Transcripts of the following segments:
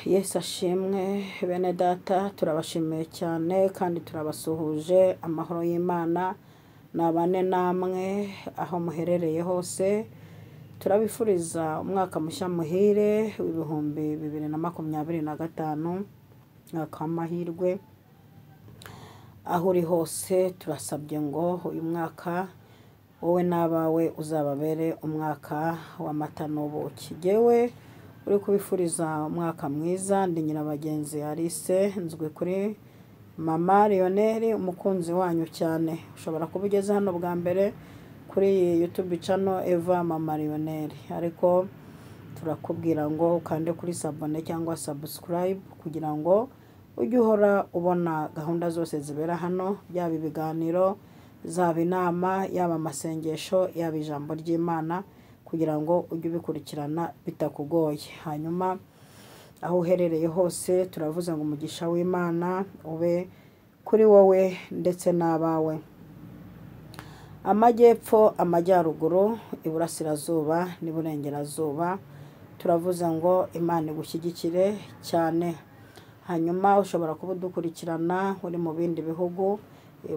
Yesu ashimwe bene data, turabashimiye cyane kandi turabasuhuje. Amahoro y'Imana nabane namwe aho muherereye hose. Turabifuriza umwaka mushya muhire w'ibihumbi 2025, mwaka w'amahirwe. Aho uri hose turasabye ngo uyu mwaka wowe n'abawe uzababere umwaka w'amata n'ubuki. Jyewe uri kubifuriza umwaka mwiza ndi Nyirabagenzi Alice, nzwe kuri Mama Lionel, umukunzi wanyu cyane. Ushobora kuba ugeze hano bwa mbere kuri YouTube channel Eva Mama Lionel, ariko turakubwira ngo ukande kuri sabone cyangwa subscribe kugira ngo ujye uhora ubona gahunda zose zibera hano, yaba ibiganiro, zaba inama, yaba amasengesho, yaba ijambo ry'Imana, kugira ngo ujye ubikurikirana bitakugoye. Hanyuma aho uherereye hose turavuze ngo umugisha w'Imana ube kuri wowe ndetse n'abawe. Amajyepfo, amajyaruguru, iburasirazuba n'iburengerazuba, turavuze ngo Imana igushyigikire cyane. Hanyuma ushobora kuba udukurikirana uri mu bindi bihugu,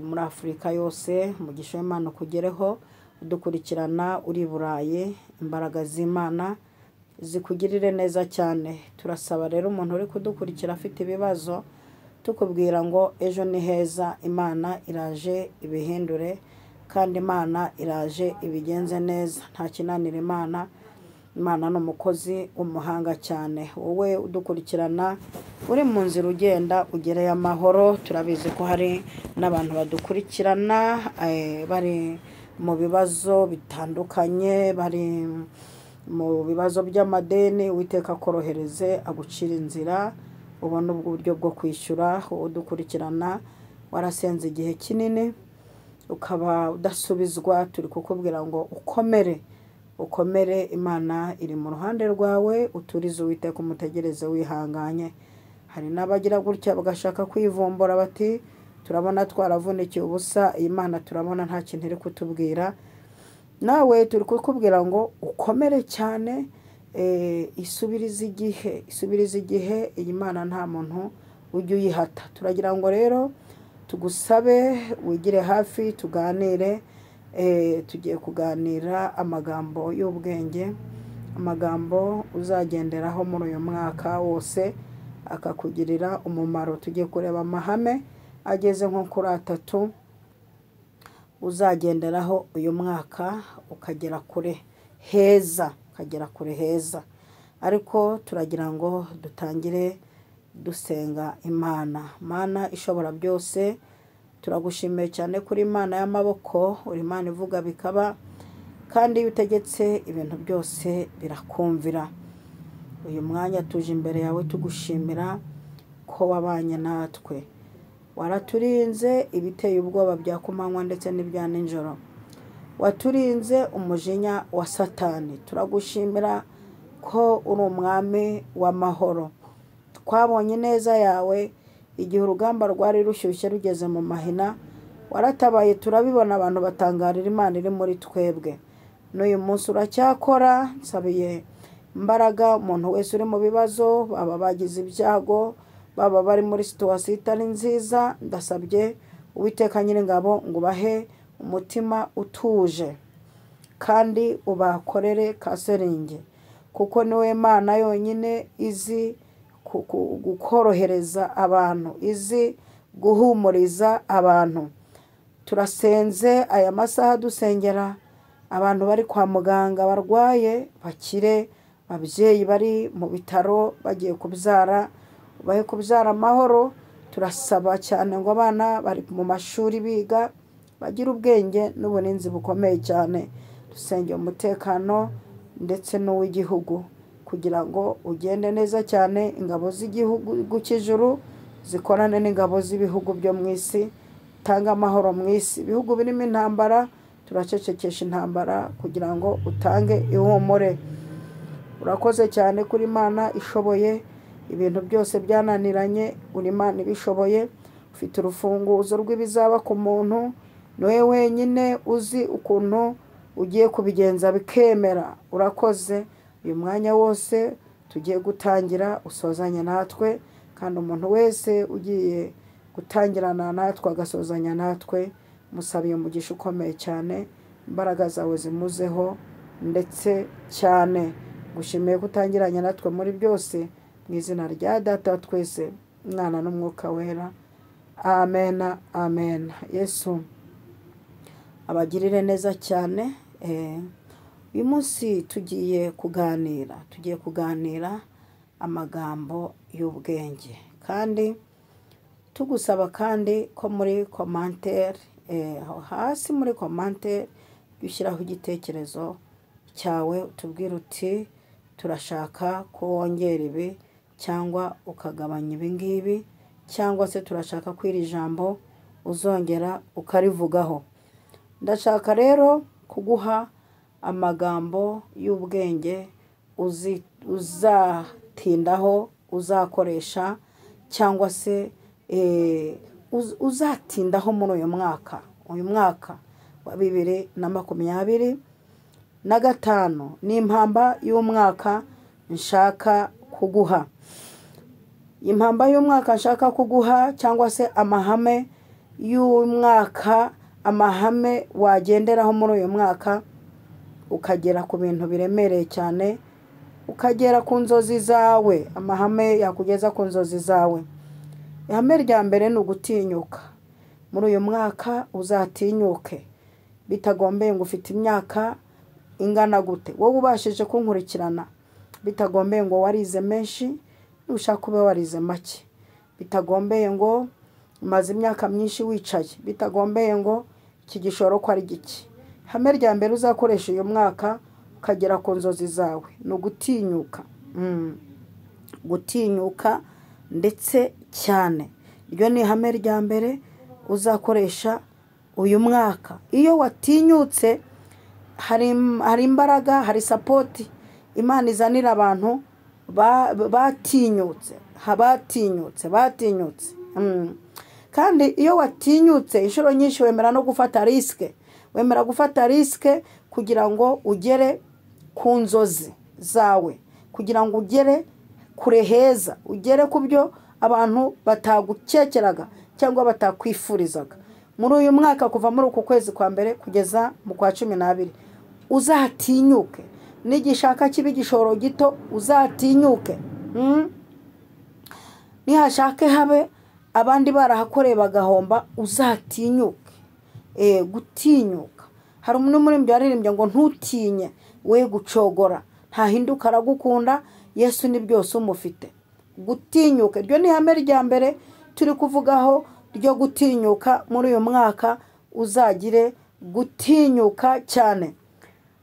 muri Afurika yose, umugisha w'Imana kugereho. Udukurikirana uri Burayi, imbaraga z'Imana zikugirire neza cyane. Turasaba rero umuntu uri kudukurikira afite ibibazo, tukubwira ngo ejo ni heza, Imana iraje ibihindure kandi Imana iraje ibigenze neza. Nta kinanira Imana. Imana ni umukozi w'umuhanga cyane. Wowe udukurikirana uri mu nzira ugenda ugereye amahoro. Turabizi ko hari n'abantu badukurikirana bari mu bibazo bitandukanye, bari mu bibazo by'amadeni. Uwiteka korohereze agucira inzira, ubona uburyo bwo kwishyura. Udukurikirana warasenze igihe kinini ukaba udasubizwa, turi kukubwira ngo ukomere, ukomere. Imana iri mu ruhande rwawe. Uturize Uwiteka, umutegereze wihanganye. Hari n'abagira gutya bagashaka kwivumbura bati turabona twaravunikiye ubusa, Imana turabona nta kintu iri kutubwira. Nawe turi kukubwira ngo ukomere cyane, isubirize igihe, isubirize igihe. Iyi Mana nta muntu ujye uyihata. Turagira ngo rero tugusabe wigire hafi tuganire. Tugiye kuganira amagambo y'ubwenge, amagambo uzagenderaho muri uyu mwaka wose akakugirira umumaro. Tugiye kureba amahame ageze nko kuri 3 uzagenderaho uyu mwaka ukagera kure heza, ukagera kure heza. Ariko turagira ngo dutangire dusenga Imana. Mana ishobora byose, turagushimiye cyane kuri Imana y'amaboko. Uri Imana ivuga bikaba, kandi iyo utegetse ibintu byose birakumvira. Uyu mwanya tuje imbere yawe tugushimira ko wabanye natwe. Waraturinze ibiteye ubwoba bya kumanywa ndetse n'ibya nijoro. Waturinze umujinya wa Satani. Turagushimira ko uri umwami w'amahoro. Twabonye neza yawe igihe urugamba rwari rushyushye rugeze mu mahina. Waratabaye, turabibona, abantu batangarira Imana iri muri twebwe. N'uyu munsi uracyakora. Nsabiye imbaraga umuntu wese uri mu bibazo, baba bagize ibyago, baba bari muri situation itari nziza. Ndasabye Uwiteka Nyiringabo ngo ubahe umutima utuje kandi ubakorere kaseringe, kuko niwe Mana yonyine izi gukorohereza abantu, izi guhumuriza abantu. Turasenze aya masaha dusengera abantu bari kwa muganga barwaye bakire, ababyeyi bari mu bitaro bagiye kubyara bahe kubyara amahoro. Turasaba cyane ngo abana bari mu mashuri biga bagira ubwenge n'uburinzi bukomeye cyane. Dusengera umutekano ndetse n'uw'igihugu kugira ngo ugende neza cyane. Ingabo z'igihugu cy'ijuru zikorane n'ingabo z'ibihugu byo mu isi. Tanga amahoro mu isi. Ibihugu birimo intambara turacecekesha intambara kugira ngo utange ihumure. Urakoze cyane kuri Imana ishoboye ibintu byose byananiranye. Uri Imana ibishoboye, ufite urufunguzo rw'ibizaba ku muntu. Niwe wenyine uzi ukuntu ugiye kubigenza bikemera. Urakoze. Uyu mwanya wose tugiye gutangira usozanya natwe, kandi umuntu wese ugiye gutangirana natwe agasozanya natwe musabiye umugisha ukomeye cyane, imbaraga zawe zimuzeho ndetse cyane. Gushimiye gutangiranya natwe muri byose, mu izina rya Data twese, Mwana n'Umwuka Wera. Amen, amen. Yesu abagirire neza cyane. Uyu munsi tugiye kuganira amagambo y'ubwenge, kandi tugusaba kandi ko muri commentaire hasi muri commentaire ushyiraho igitekerezo cyawe, utubwira uti turashaka ko wongera ibi cyangwa ukagabanya ibi ngibi, cyangwa se turashaka ko iri jambo uzongera ukarivugaho. Ndashaka rero kuguha amagambo y'ubwenge uzatindaho, uzakoresha, cyangwa se uzatindaho muri uyu mwaka wa 2025. Ni impamba y'umwaka nshaka kuguha. Impamba y'umwaka nshaka kuguha, cyangwa se amahame y'umwaka, amahame wagenderaho muri uyu mwaka ukagera ku bintu biremereye cyane, ukagera ku nzozi zawe. Amahame yakugeza ku nzozi zawe. Ihame rya mbere ni ugutinyuka. Muri uyu mwaka uzatinyuke, bitagombeye ngo ufite imyaka ingana gute. Wowe ubashije kunkurikirana, bitagombeye ngo warize menshi, nushaka ube warize make. Bitagombeye ngo umaze imyaka myinshi wicaye. Bitagombeye ngo iki gishoro ko ari giki. Ihame rya mbere uzakoresha uyu mwaka ukagera ku nzozi zawe ni ugutinyuka. Gutinyuka ndetse cyane. Iryo ni ihame rya mbere uzakoresha uyu mwaka. Iyo watinyutse, hari imbaraga, hari support Imana izanira abantu batinyutse. Kandi iyo watinyutse inshuro nyinshi wemera no gufata risk, kugira ngo ugere ku nzozi zawe, kugira ngo ugere kure heza, ugere ku byo abantu batagukekeraga cyangwa batakwifurizaga. Muri uyu mwaka kuva muri uku kwezi kwa mbere kugeza mu kwa 12, uzatinyuke. Nigishaka kibi gishoro gito, uzatinyuke. Nihashake habe abandi barahakoreye bagahomba, uzatinyuke. Gutinyuka. Hari umuntu muri mbyo yaririmbye ngo ntutinye we gucogora, ntahinduka aragukunda, Yesu ni byose umufite. Gutinyuka. Iryo ni ihame rya mbere turi kuvugaho, ryo gutinyuka. Muri uyu mwaka uzagire gutinyuka cyane.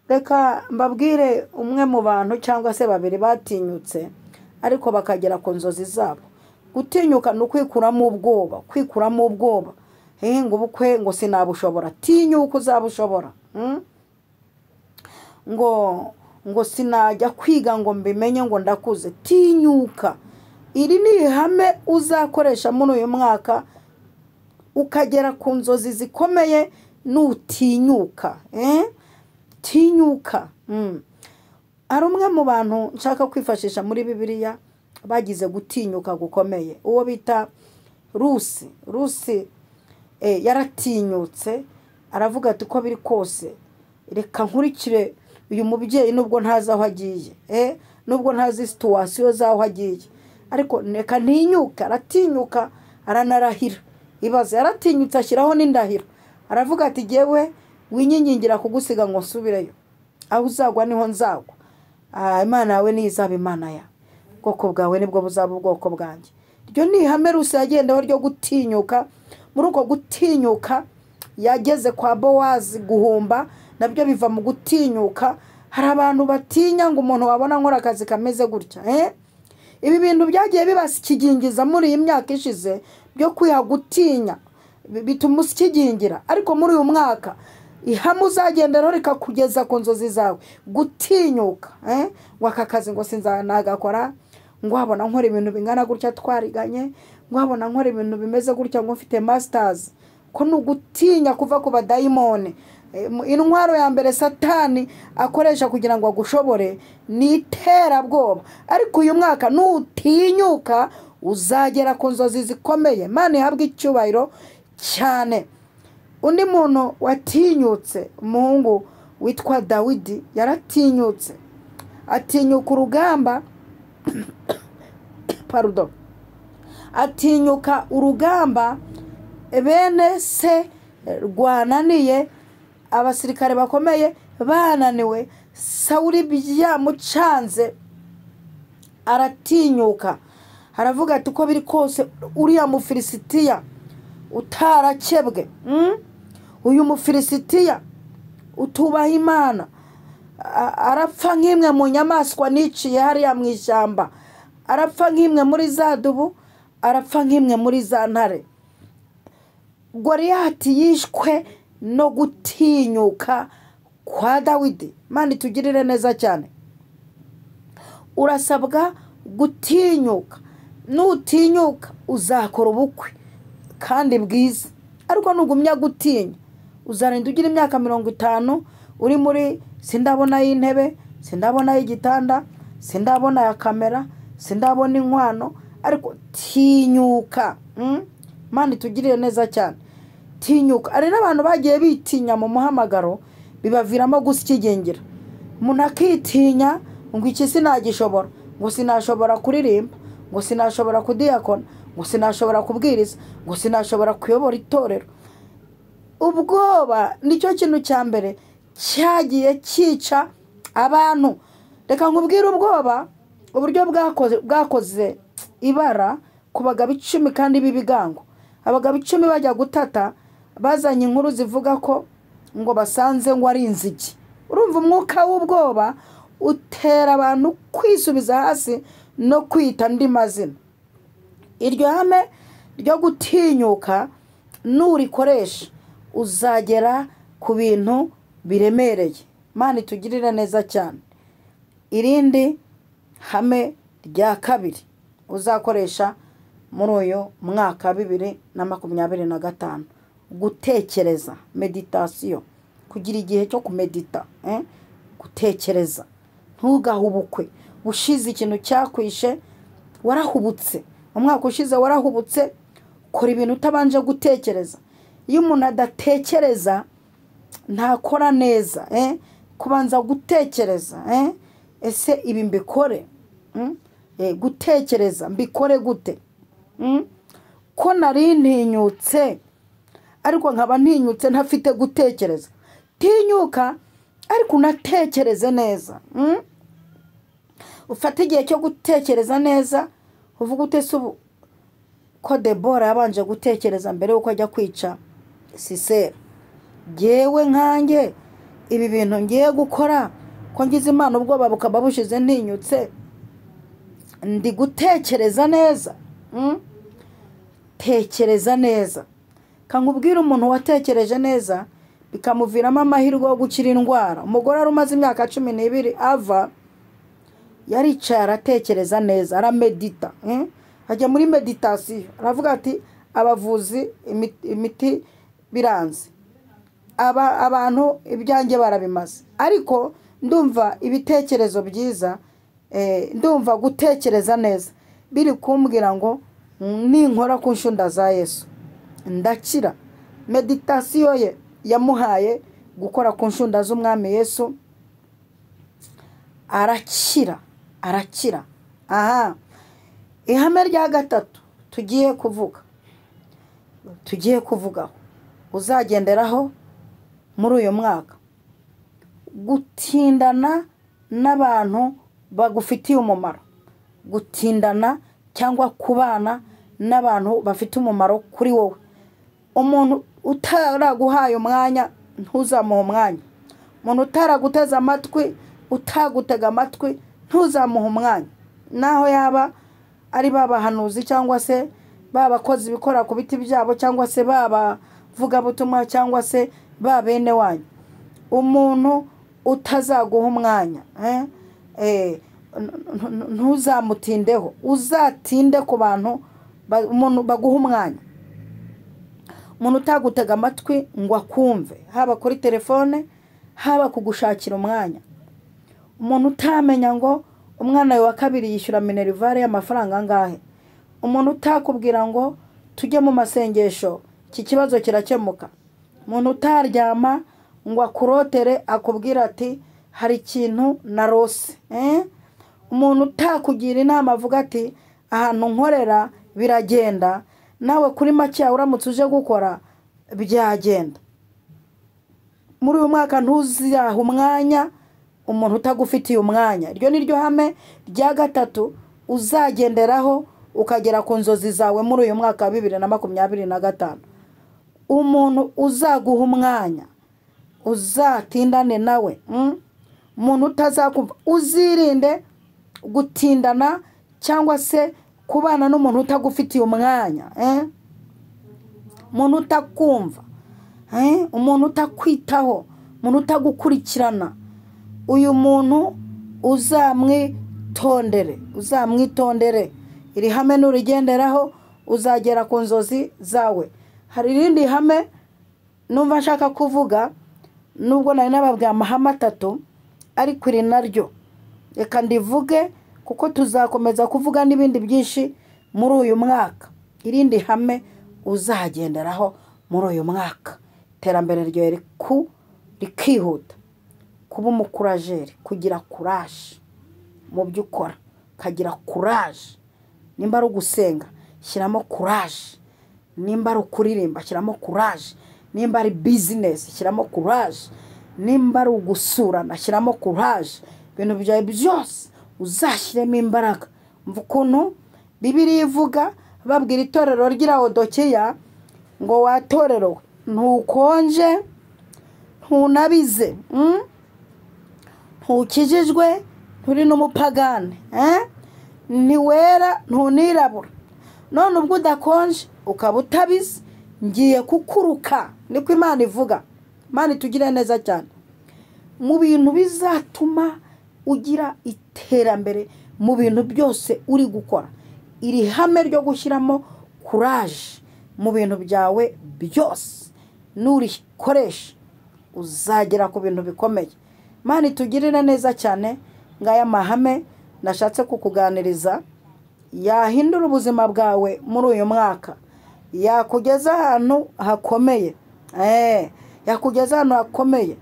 Reka mbabwire umwe mu bantu cyangwa se babiri batinyutse ariko bakagera ku nzozi zabo. Gutinyuka ni ukwikuramo ubwoba. Ngo ubukwe ngo sinabushobora. Tinyuka uzabushobora. Ngo sinajya kwiga ngo mbimenye ngo ndakuze. Tinyuka. Iri ni ihame uzakoresha muri uyu mwaka ukagera ku nzozi zikomeye nutinyuka. Tinyuka. Hari umwe mu bantu nshaka kwifashisha muri Bibiliya bagize gutinyuka gukomeye, uwo bita Rusi. Yaratinyutse aravuga ati ko biri kose reka nkurikire uyu mubyeyi nubwo ntazi aho agiye, nubwo ntazi situation zaho agiye, ariko reka ntinyuka. Aratinyuka aranarahira. Ibaze, yaratinyutse ashyiraho n'indahiro. Aravuga ati jewe winyingingira kugusiga ngo nsubireyo, aho uzagwa niho nzagwa. Imana yawe ni izaba Imana ya bwoko bwawe, nibwo buzaba ubwoko bwanjye. Iryo ni ihame Rusi yagendeho ryo gutinyuka. Muri uko gutinyuka yageze kwa Bowazi guhumba, nabyo biva mu gutinyuka. Hari abantu batinya ngo umuntu wabona nkora akazi kameze gutya. Ibi bintu byagiye bibasikigingiza muri iyi myaka ishize byo kwiha gutinya, bituma usikigingira. Ariko muri uyu mwaka ihame uzagendera rikakugeza ku nzozi zawe. Gutinyuka. Wakakazi ngo sinzanagakora, ngo wabona nkora ibintu bingana gutya twariganye, ngo wabona nkora ibintu bimeze gutya ngo mfite masters. Ko nugutinya kuva ku badayimone. intwaro ya mbere Satani akoresha kugira ngo agushobore ni iterabwoba, ariko uyu mwaka nutinyuka uzagera ku nzozi zikomeye. Imana ihabwe icyubahiro cyane. Undi muntu watinyutse, umuhungu witwa Dawidi yaratinyutse, atinyuka urugamba pardon, atinyuka urugamba bene se rwananiye, abasirikare bakomeye bananiwe, Sawuli byamucanze, aratinyuka haravuga ati uko biri kose uriya Mufilisitiya utarakebwe, uyu Mufilisitiya utubaha Imana arapfa nk'imwe mu nyamaswa niciye hariya mu ishyamba, arapfa nk'imwe muri za dubu, arapfa nk'imwe muri za ntare. Goliyati yishwe no gutinyuka kwa Dawidi. Imana itugirire neza cyane. Urasabwa gutinyuka, nutinyuka uzakora ubukwe kandi bwiza, ariko nugumya gutinya uzarinda ugira imyaka 50 uri muri sindabona y'intebe, sindabona y'igitanda, sindabona ya kamera, sindabona inkwano, ariko tinyuka. Imana itugirire neza cyane. Tinyuka. Ari n'abantu bagiye bitinya mu muhamagaro bibaviramo gusikigengera. Umuntu akitinya ngo iki sinagishobora, ngo sinashobora kuririmba, ngo sinashobora kudiyakona, ngo sinashobora kubwiriza, ngo sinashobora kuyobora itorero. Ubwoba nicyo kintu cya mbere cyagiye cyica abantu. Reka nkubwire ubwoba uburyo bwakoze ibara ku bagabo 10 kandi bibigango. Abagabo 10 bajya gutata, bazanye inkuru zivuga ko ngo basanze ngo ari inzigi. Urumva umwuka w'ubwoba utera abantu kwisubiza hasi no kwita andi mazina. Iryo hame ryo gutinyuka nurikoresha uzagera ku bintu biremereye. Imana itugirire neza cyane. Irindi hame rya kabiri uzakoresha muri uyu mwaka 2025, gutekereza, meditation, kugira igihe cyo kumedita, gutekereza. Ntugahubukwe. Ushize ikintu cyakwishe warahubutse, umwaka ushize warahubutse, kora ibintu utabanje gutekereza. Iyo umuntu adatekereza ntakora neza, kubanza gutekereza, ese ibi mbikore, gutekereza mbikore gute, ko nari ntinyutse ariko nkaba ntinyutse ntafite gutekereza. Tinyuka ariko unatekereze neza. Ufata igihe cyo gutekereza neza, uvuga ute subu ko Debora yabanje gutekereza mbere yuko ajya kwica Sisera. Jewe nkanjye ibi bintu ngiye gukora ko ngize Imana ubwoba bukaba bushize ntinyutse, ndi gutekereza neza. Tekereza neza. Kankubwira umuntu watekereje neza bikamuviramo amahirwe yo gukira indwara. Umugore ari umaze imyaka 12 ava, yaricaye aratekereza neza, aramedita, ajya muri meditation, aravuga ati abavuzi imiti biranze, abantu ibyanjye barabimaze, ariko ndumva ibitekerezo byiza, ndumva gutekereza neza biri kumbwira ngo ninkora ku nshunda za Yesu ndakira. Meditation ye yamuhaye gukora ku nshunda z'umwami Yesu, arakira. Ihame rya gatatu tugiye kuvugaho uzagenderaho muri uyu mwaka, gutindana n'abantu bagufitiye umumaro, gutindana cyangwa kubana n'abantu bafite umumaro kuri wowe. Umuntu utaraguhaye umwanya ntuzamuha umwanya, umuntu utaraguteza amatwi utagutega amatwi ntuzamuha umwanya, naho yaba ari babahanuzi cyangwa se babakozi bikora ku biti byabo cyangwa se babavuga butumwa cyangwa se babene wanyu. Umuntu utazaguha umwanya, ntuzamutindeho, uzatinde ku bantu umuntu baguha umwanya. umuntu utagutega amatwi ngo akumve, haba kuri telefone, haba kugushakira umwanya. Umuntu utamenya ngo umwana wa kabiri yishyura minerivare y'amafaranga angahe. Umuntu utakubwira ngo tujye mu masengesho iki kibazo kirakemuka. Umuntu utaryama ngo akurotere akubwira ati hari ikintu narose. Umuntu utakugira inama avuga ati ahantu nkorera biragenda, nawe kuri make uramutse uje gukora byagenda. Muri uyu mwaka ntuziha umwanya umuntu utagufitiye umwanya. Iryo ni ryo hame rya gatatu uzagenderaho ukagera ku nzozi zawe muri uyu mwaka wa 2025. Umuntu uzaguha umwanya, uzatindane nawe. Umuntu utazakumva. Uzirinde gutindana cyangwa se kubana n'umuntu utagufitiye umwanya. Umuntu utakumva, umuntu utakwitaho, umuntu utagukurikirana. Uyu muntu uzamwitondere. Iri hame nurigenderaho uzagera ku nzozi zawe. Hari irindi hame numva nshaka kuvuga, nubwo nari nababwiye amahame 3, ariko iri naryo reka ndivuge kuko tuzakomeza kuvuga n'ibindi byinshi muri uyu mwaka. Irindi hame uzagenderaho muri uyu mwaka, iterambere ryo rikihuta. Kuba umukurajeri, kugira courage mu byo ukora, kagira courage. Nimba ari ugusenga shyiramo courage, nimba ari ukuririmba shyiramo courage, nimba ari business shyiramo courage, nimba ari ugusurana shyiramo courage. Ibintu byawe byose uzashyiremo imbaraga. Mva ukuntu Bibiliya ivuga babwira itorero ry'Laodikiya ngo watorero ntukonje, ntunabize, ntukijijwe, nturi n'umupagane, ntiwera, ntunirabura. None ubwo udakonje ukaba utabize, ngiye kukuruka. Niko Imana ivuga. Imana itugire neza cyane. Mu bintu bizatuma ugira iterambere mu bintu byose uri gukora, iri hame ryo gushyiramo courage mu bintu byawe byose, nurikoresha uzagera ku bintu bikomeye. Imana itugirire neza cyane. Ngaya mahame nashatse kukuganiriza, yahindura ubuzima bwawe muri uyu mwaka, yakugeza ahantu hakomeye. Yakugeza ahantu hakomeye.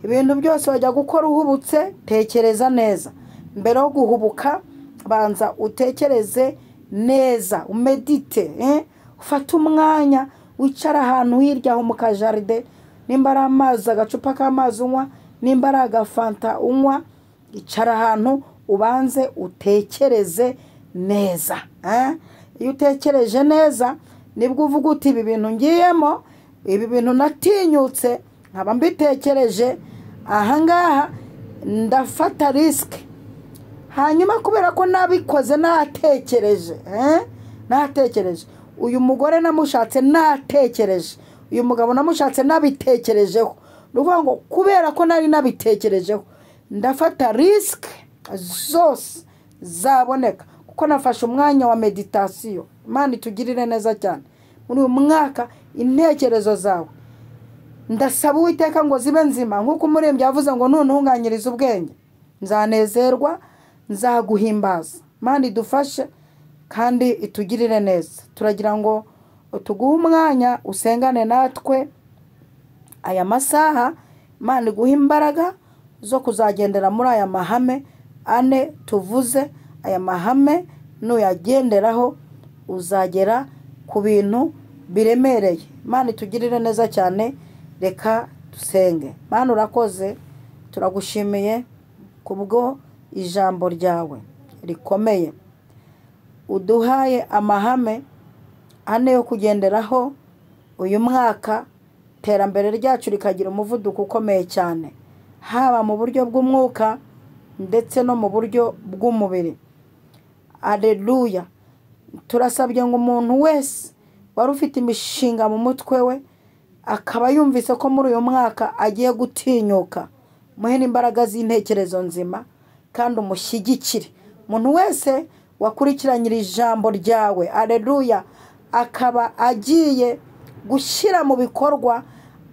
Ibintu byose wajya gukora uhubutse, tekereza neza. Mbere yo guhubuka banza utekereze neza, umedite. Ufata umwanya wicara ahantu hirya ho mu kajaride, nimba ari amazi, agacupa k'amazi unywa, nimba ari agafanta unywa, icara ahantu ubanze utekereze neza. Iyo utekereje neza nibwo uvuga uti ibi bintu ngiyemo, ibi bintu natinyutse, nkaba mbitekereje, ahangaha ndafata risk. Hanyuma kubera ko nabikoze natekereje, natekereje. Uyu mugore namushatse natekereje, uyu mugabo namushatse nabitekerejeho. Nuvuga ngo kubera ko nari nabitekerejeho, ndafata risk zose zaboneka kuko nafashe umwanya wa meditation. Imana itugirire neza cyane. Muri uyu mwaka intekerezo zawe ndasaba Uwiteka ngo zibe nzima, nkuko umuririmbyi yavuze ngo ntuntunganyirize ubwenge, nzanezerwa, nzaguhimbaza. Imana idufashe kandi itugirire neza. Turagira ngo tuguhe umwanya usengane natwe aya masaha. Imana iguhe imbaraga zo kuzagendera muri aya mahame 4 tuvuze. Aya mahame nuyagenderaho uzagera ku bintu biremereye. Imana itugirire neza cyane. Reka dusenge. Mana urakoze, turagushimiye kubwo ijambo ryawe rikomeye. Uduhaye amahame 4 yo kugenderaho uyu mwaka, terambere ryacu rikagira umuvuduko ukomeye cyane, haba mu buryo bw'umwuka ndetse no mu buryo bw'umubiri. Alleluya. Turasabye ngo umuntu wese wari ufite imishinga mu mutwe we akaba yumvise ko muri uyu mwaka agiye gutinyuka, muhe n'imbaraga z'intekerezo nzima kandi umushyigikire. Umuntu wese wakurikiranyira ijambo ryawe, alleluya, akaba agiye gushyira mu bikorwa,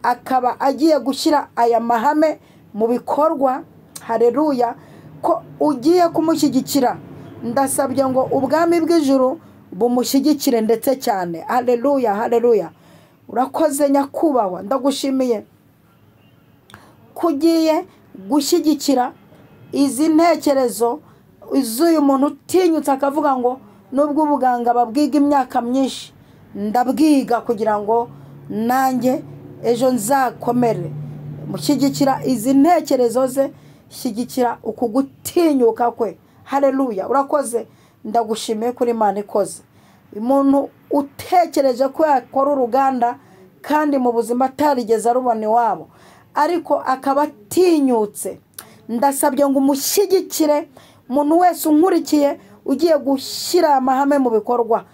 akaba agiye gushyira aya mahame mu bikorwa. Haleluya, ko ugiye kumushyigikira. Ndasabye ngo ubwami bw'ijuru bumushyigikire ndetse cyane. Haleluya, haleluya. Urakoze nyakubahwa, ndagushimiye kugiye gushyigikira izi ntekerezo z'uyu muntu utinyutse akavuga ngo nubwo ubuganga babwiga imyaka myinshi, ndabwiga kugira ngo nanjye ejo nzakomere. Mushyigikira izi ntekerezo ze, shyigikira uku gutinyuka kwe. Haleluya, urakoze, ndagushimiye kuri Imana ikoze. Umuntu utekereje ko yakora uruganda kandi mu buzima atarigeze arubona iwabo, ariko akaba atinyutse, ndasabye ngo umushyigikire. Umuntu wese unkurikiye ugiye gushyira amahame mu bikorwa,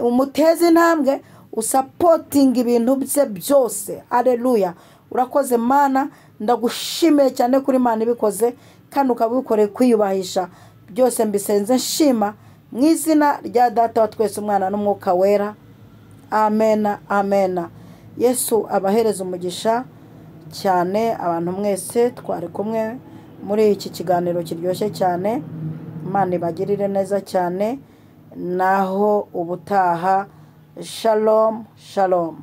umuteze intambwe, usapotinga ibintu bye byose. Haleluya, urakoze Mana, ndagushimiye cyane kuri Imana ibikoze kandi ukabikoreye kwiyubahisha. Byose mbisenze nshima mu izina rya Data wa twese, Umwana n'Umwuka Wera. Amen, amen. Yesu abahereza umugisha cyane abantu mwese twari kumwe muri iki kiganiro kiryoshye cyane. Imana ibagirire neza cyane, naho ubutaha. Shalom, shalom.